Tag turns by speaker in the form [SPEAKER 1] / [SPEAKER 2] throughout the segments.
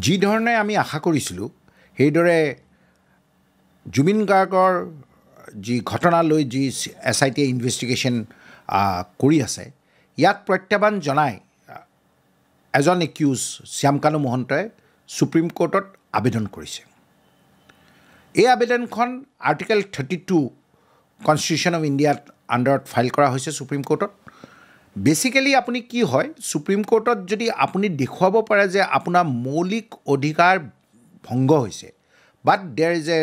[SPEAKER 1] যি ধৰণে আমি আশা কৰিছিলোঁ সেইদৰে জুবিন গাৰ্গৰ যি ঘটনালৈ যি SIT ইনভেষ্টিগেশ্যন কৰি আছে ইয়াক প্ৰত্যাহ্বান জনাই এজন একিউজ শ্যামকানু মহন্তই সুপ্ৰিম কোৰ্টত আবেদন কৰিছে। এই আবেদনখন আৰ্টিকেল 32 কনষ্টিটিউশ্যন অফ ইণ্ডিয়াত আণ্ডাৰত ফাইল কৰা হৈছে সুপ্ৰিম কোৰ্টত। বেচিকেলি আপুনি কি হয় সুপ্ৰিম কোৰ্টত যদি আপুনি দেখুৱাব পাৰে যে আপোনাৰ মৌলিক অধিকাৰ ভংগ হৈছে but there is a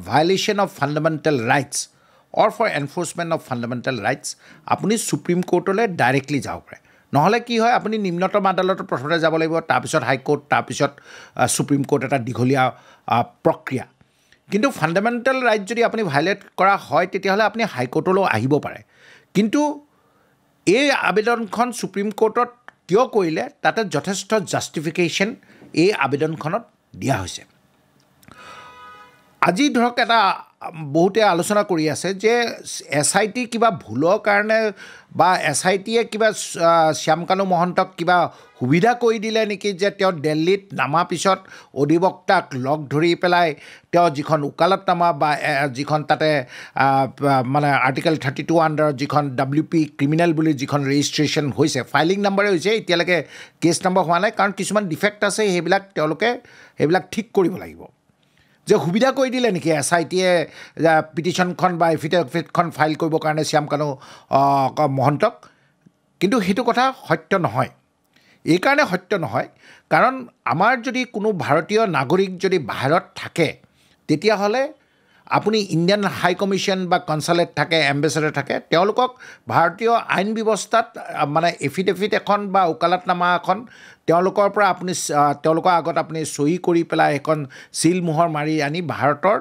[SPEAKER 1] violation of fundamental rights or for enforcement of fundamental rights আপুনি সুপ্ৰিম কোৰ্টলৈ ডাইৰেক্টলি যাব পাৰে। নহ'লে কি হয় আপুনি নিম্নতম আদালতত প্ৰথমতে যাব লাগিব, তাৰপিছত হাইকোৰ্ট, তাৰপিছত সুপ্ৰিম কোৰ্ট, এটা দীঘলীয়া প্ৰক্ৰিয়া। কিন্তু ফাণ্ডামেণ্টেল ৰাইট যদি আপুনি ভায়োলেট কৰা হয় তেতিয়াহ'লে আপুনি হাইকোৰ্টলৈ আহিব পাৰে। কিন্তু এই আবেদনখন সুপ্ৰিম কোৰ্টত কিয় কৰিলে তাতে যথেষ্ট জাষ্টিফিকেশ্যন এই আবেদনখনত দিয়া হৈছে। আজি ধৰক এটা বহুতে আলোচনা কৰি আছে যে SIT কিবা ভুলৰ কাৰণে বা SITয়ে কিবা শ্যামকানু মহন্তক কিবা সুবিধা কৰি দিলে নেকি যে তেওঁ দিল্লীত নামাৰ পিছত অধিবক্তাক লগ ধৰি পেলাই তেওঁ যিখন ওকালতনামা বা যিখন তাতে মানে আৰ্টিকেল 32 আণ্ডাৰত যিখন WP ক্ৰিমিনেল বুলি যিখন ৰেজিষ্ট্ৰেশ্যন হৈছে, ফাইলিং নাম্বাৰে হৈছে, এতিয়ালৈকে কেছ নম্বৰ হোৱা নাই কাৰণ কিছুমান ডিফেক্ট আছে, সেইবিলাক ঠিক কৰিব লাগিব। যে সুবিধা কৰি দিলে নেকি SITয়ে পিটিশ্যনখন বা এফিডেভিটখন ফাইল কৰিবৰ কাৰণে শ্যামকানু মহন্তক? কিন্তু সেইটো কথা সত্য নহয়। এইকাৰণে সত্য নহয় কাৰণ আমাৰ যদি কোনো ভাৰতীয় নাগৰিক যদি বাহিৰত থাকে তেতিয়াহ'লে আপুনি ইণ্ডিয়ান হাই কমিশ্যন বা কনচালেট থাকে, এম্বেচেডৰ থাকে, তেওঁলোকক ভাৰতীয় আইন ব্যৱস্থাত মানে এফিডেভিট এখন বা ওকালতনামা এখন তেওঁলোকৰ পৰা আপুনি তেওঁলোকৰ আগত আপুনি চহী কৰি পেলাই এখন চিল মোহৰ মাৰি আনি ভাৰতৰ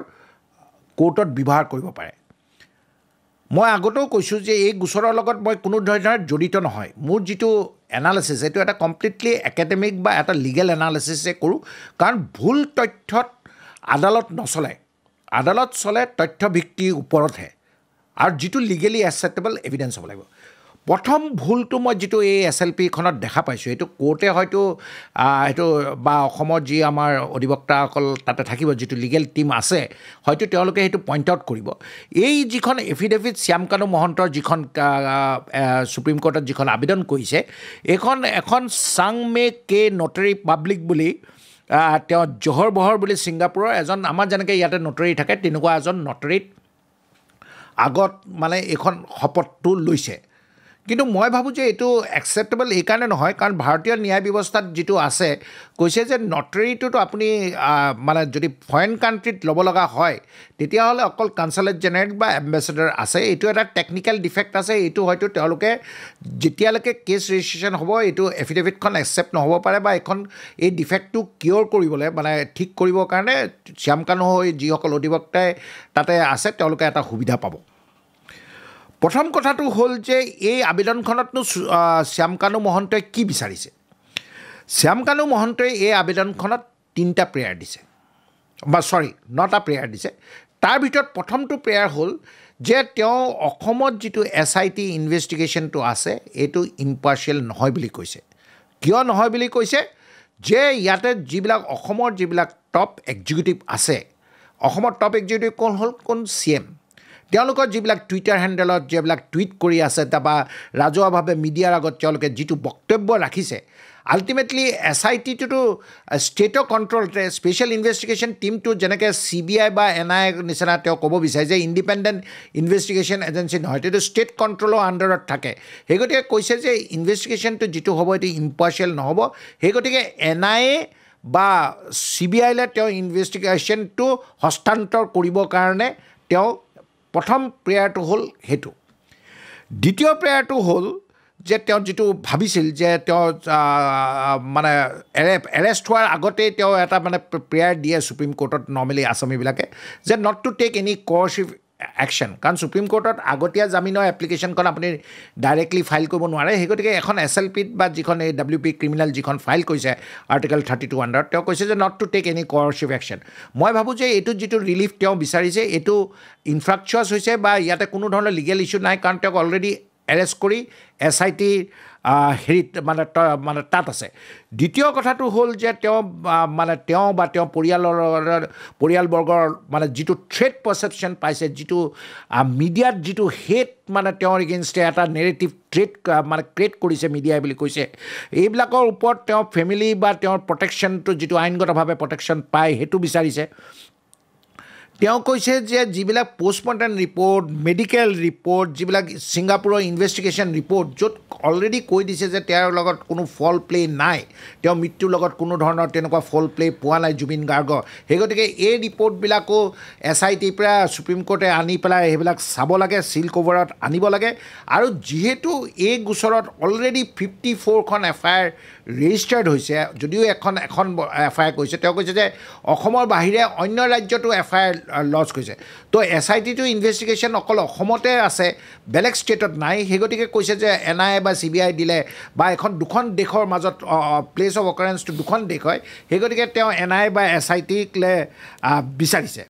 [SPEAKER 1] কোৰ্টত ব্যৱহাৰ কৰিব পাৰে। মই আগতেও কৈছোঁ যে এই গোচৰৰ লগত মই কোনো ধৰণৰ জড়িত নহয়। মোৰ যিটো এনালিচিছ এইটো এটা কমপ্লিটলি একাডেমিক বা এটা লিগেল এনালিচিছে কৰোঁ কাৰণ ভুল তথ্যত আদালত নচলে। আদালত চলে তথ্যভিত্তিৰ ওপৰতহে আৰু যিটো লিগেলি একচেপ্টেবল এভিডেঞ্চ হ'ব লাগিব। প্ৰথম ভুলটো মই যিটো এই SLPখনত দেখা পাইছোঁ এইটো কোৰ্টে হয়তো এইটো বা অসমৰ যি আমাৰ অধিবক্তাসকল তাতে থাকিব, যিটো লিগেল টীম আছে, হয়তো তেওঁলোকে সেইটো পইণ্ট আউট কৰিব। এই যিখন এফিডেভিট শ্যামকানু মহন্তৰ যিখন সুপ্ৰিম কোৰ্টত যিখন আবেদন কৰিছে এইখন এখন চাংমে কে নটাৰী পাব্লিক বুলি তেওঁ জহৰ বহৰ বুলি ছিংগাপুৰৰ এজন আমাৰ যেনেকৈ ইয়াতে নটাৰী থাকে তেনেকুৱা এজন নটাৰীত আগত মানে এইখন শপতটো লৈছে। কিন্তু মই ভাবোঁ যে এইটো একচেপ্টেবল এইকাৰণে নহয় কাৰণ ভাৰতীয় ন্যায় ব্যৱস্থাত যিটো আছে কৈছে যে নটাৰীটোতো আপুনি মানে যদি ফৰেইন কাণ্ট্ৰিত ল'ব লগা হয় তেতিয়াহ'লে অকল কনচালেট জেনেৰেল বা এম্বেচেডৰ আছে। এইটো এটা টেকনিকেল ডিফেক্ট আছে, এইটো হয়তো তেওঁলোকে যেতিয়ালৈকে কেছ ৰেজিষ্ট্ৰেশ্যন হ'ব এইটো এফিডেভিটখন একচেপ্ট নহ'ব পাৰে বা এই ডিফেক্টটো কিয়ৰ কৰিবলৈ মানে ঠিক কৰিবৰ কাৰণে শ্যামকানু হৈ যিসকল অধিবক্তাই তাতে আছে তেওঁলোকে এটা সুবিধা পাব। প্ৰথম কথাটো হ'ল যে এই আবেদনখনতনো শ্যামকানু মহন্তই কি বিচাৰিছে? শ্যামকানু মহন্তই এই আবেদনখনত 3টা প্ৰেয়াৰ দিছে বা 9টা প্ৰেয়াৰ দিছে। তাৰ ভিতৰত প্ৰথমটো প্ৰেয়াৰ হ'ল যে তেওঁ অসমত যিটো SIT ইনভেষ্টিগেশ্যনটো আছে এইটো ইম্পাৰ্চিয়েল নহয় বুলি কৈছে। কিয় নহয় বুলি কৈছে? যে ইয়াতে যিবিলাক অসমৰ যিবিলাক টপ এক্সিকিউটিভ আছে, অসমৰ টপ এক্সিকিউটিভ কোন CM, তেওঁলোকৰ যিবিলাক টুইটাৰ হেণ্ডেলত যিবিলাক টুইট কৰি আছে বা ৰাজহুৱাভাৱে মিডিয়াৰ আগত তেওঁলোকে যিটো বক্তব্য ৰাখিছে, আল্টিমেটলি SITটোতো ষ্টেটৰ কণ্ট্ৰলতে, স্পেচিয়েল ইনভেষ্টিগেশ্যন টীমটো যেনেকৈ CBI বা NIA নিচিনা তেওঁ ক'ব বিচাৰে যে ইণ্ডিপেণ্ডেণ্ট ইনভেষ্টিগেশ্যন এজেঞ্চি নহয়, সেইটো ষ্টেট কণ্ট্ৰলৰ আণ্ডাৰত থাকে। সেই গতিকে কৈছে যে ইনভেষ্টিগেশ্যনটো যিটো হ'ব এইটো ইম্পাৰ্চিয়েল নহ'ব। সেই গতিকে NIA বা CBIলৈ তেওঁ ইনভেষ্টিগেশ্যনটো হস্তান্তৰ কৰিবৰ কাৰণে তেওঁ প্ৰথম প্ৰেয়াৰটো হ'ল সেইটো। দ্বিতীয় প্ৰেয়াৰটো হ'ল যে তেওঁ যিটো ভাবিছিল যে তেওঁ মানে এৰেষ্ট হোৱাৰ আগতেই তেওঁ এটা মানে প্ৰেয়াৰ দিয়ে সুপ্ৰিম কোৰ্টত নৰ্মেলি আছামীবিলাকে যে not to take any coercive action, কাৰণ সুপ্ৰিম কোৰ্টত আগতীয়া জামিনৰ এপ্লিকেশ্যনখন আপুনি ডাইৰেক্টলি ফাইল কৰিব নোৱাৰে। সেই গতিকে এখন SLPত বা যিখন এই WP ক্ৰিমিনেল যিখন ফাইল কৰিছে আৰ্টিকেল 32 আণ্ডাৰত তেওঁ কৈছে যে not to take any coercive action. মই ভাবোঁ যে এইটো যিটো ৰিলিফ তেওঁ বিচাৰিছে এইটো ইনফ্ৰাকচুৱাছ হৈছে বা ইয়াতে কোনো ধৰণৰ লিগেল ইছ্যু নাই কাৰণ তেওঁক অলৰেডি এৰেষ্ট কৰি SIT হেৰিত মানে তাত আছে দ্বিতীয় কথাটো হ'ল যে তেওঁ বা তেওঁ পৰিয়ালবৰ্গৰ মানে যিটো থ্ৰেট পাৰচেপশ্যন পাইছে যিটো মিডিয়াত যিটো হেট মানে তেওঁৰ এগেইনষ্টে এটা নেৰেটিভ ক্ৰিয়েট কৰিছে মিডিয়াই বুলি কৈছে এইবিলাকৰ ওপৰত তেওঁ ফেমিলি বা তেওঁৰ প্ৰটেকশ্যনটো যিটো আইনগতভাৱে প্ৰটেকশ্যন পায় সেইটো বিচাৰিছে তেওঁ কৈছে যে যিবিলাক পোষ্টমৰ্টেম ৰিপৰ্ট মেডিকেল ৰিপৰ্ট যিবিলাক ছিংগাপুৰৰ ইনভেষ্টিগেশ্যন ৰিপৰ্ট য'ত অলৰেডি কৈ দিছে যে তেওঁৰ লগত কোনো ফল প্লে নাই তেওঁ মৃত্যুৰ লগত কোনো ধৰণৰ তেনেকুৱা ফল প্লে পোৱা নাই জুবিন গাৰ্গৰ সেই গতিকে এই ৰিপৰ্টবিলাকো SITৰ পৰা সুপ্ৰিম কোৰ্টে আনি পেলাই সেইবিলাক চাব লাগে চিল কভাৰত আনিব লাগে আৰু যিহেতু এই গোচৰত অলৰেডি 54খন FIR ৰেজিষ্টাৰ্ড হৈছে যদিও এখন FIR কৈছে তেওঁ কৈছে যে অসমৰ বাহিৰে অন্য ৰাজ্যতো FIR লঞ্চ কৰিছে তো SITটো ইনভেষ্টিগেশ্যন অকল অসমতে আছে বেলেগ ষ্টেটত নাই সেই গতিকে কৈছে যে NIA বা CBI দিলে বা দুখন দেশৰ মাজত প্লেচ অফ অকাৰেঞ্চটো দুখন দেশ হয় সেই গতিকে তেওঁ NIA বা SITক বিচাৰিছে